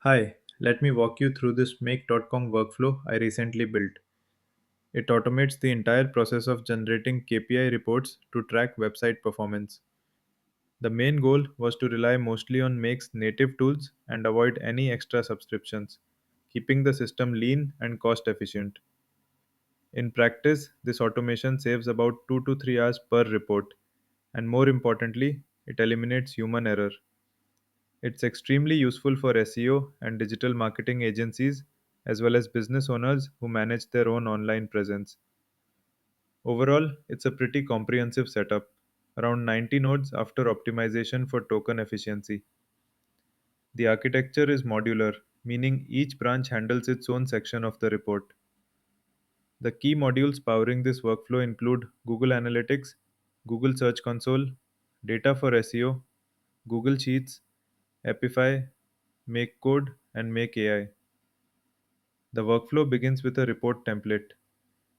Hi, let me walk you through this make.com workflow I recently built. It automates the entire process of generating KPI reports to track website performance. The main goal was to rely mostly on Make's native tools and avoid any extra subscriptions, keeping the system lean and cost efficient. In practice, this automation saves about 2 to 3 hours per report, and more importantly, it eliminates human error. It's extremely useful for SEO and digital marketing agencies, as well as business owners who manage their own online presence. Overall, it's a pretty comprehensive setup, around 90 nodes after optimization for token efficiency. The architecture is modular, meaning each branch handles its own section of the report. The key modules powering this workflow include Google Analytics, Google Search Console, Data for SEO, Google Sheets, Apify, Make Code, and Make AI. The workflow begins with a report template.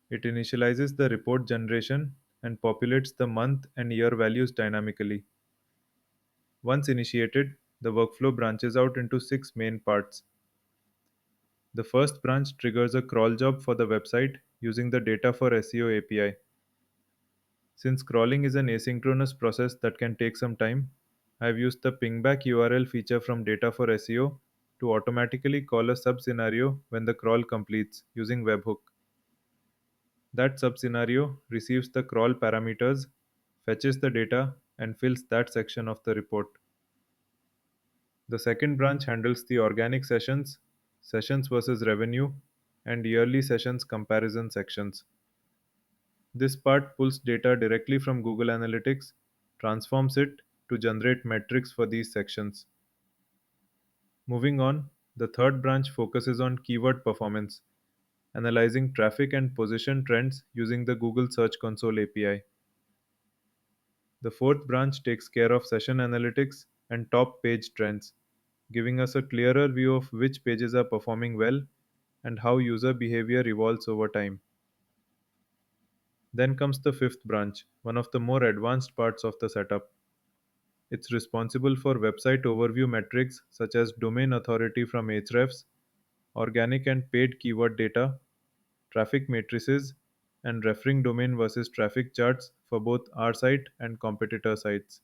It initializes the report generation and populates the month and year values dynamically. Once initiated, the workflow branches out into six main parts. The first branch triggers a crawl job for the website using the Data for SEO API. Since crawling is an asynchronous process that can take some time, I've used the pingback URL feature from Data for SEO to automatically call a sub scenario when the crawl completes using webhook. That sub-scenario receives the crawl parameters, fetches the data, and fills that section of the report. The second branch handles the organic sessions, sessions versus revenue, and yearly sessions comparison sections. This part pulls data directly from Google Analytics, transforms it to generate metrics for these sections. Moving on, the third branch focuses on keyword performance, analyzing traffic and position trends using the Google Search Console API. The fourth branch takes care of session analytics and top page trends, giving us a clearer view of which pages are performing well and how user behavior evolves over time. Then comes the fifth branch, one of the more advanced parts of the setup. It's responsible for website overview metrics such as domain authority from Ahrefs, organic and paid keyword data, traffic matrices, and referring domain versus traffic charts for both our site and competitor sites.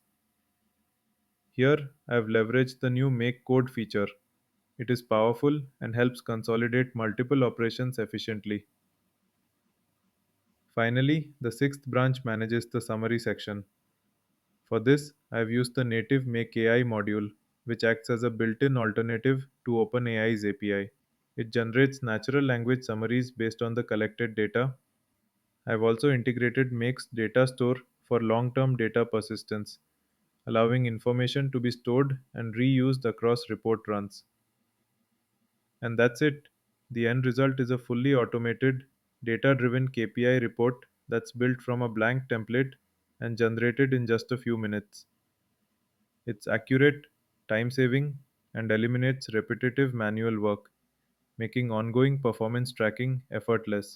Here, I've leveraged the new Make Code feature. It is powerful and helps consolidate multiple operations efficiently. Finally, the sixth branch manages the summary section. For this, I've used the native Make AI module, which acts as a built in alternative to OpenAI's API. It generates natural language summaries based on the collected data. I've also integrated Make's data store for long term data persistence, allowing information to be stored and reused across report runs. And that's it. The end result is a fully automated, data driven KPI report that's built from a blank template and generated in just a few minutes. It's accurate, time saving, and eliminates repetitive manual work, making ongoing performance tracking effortless.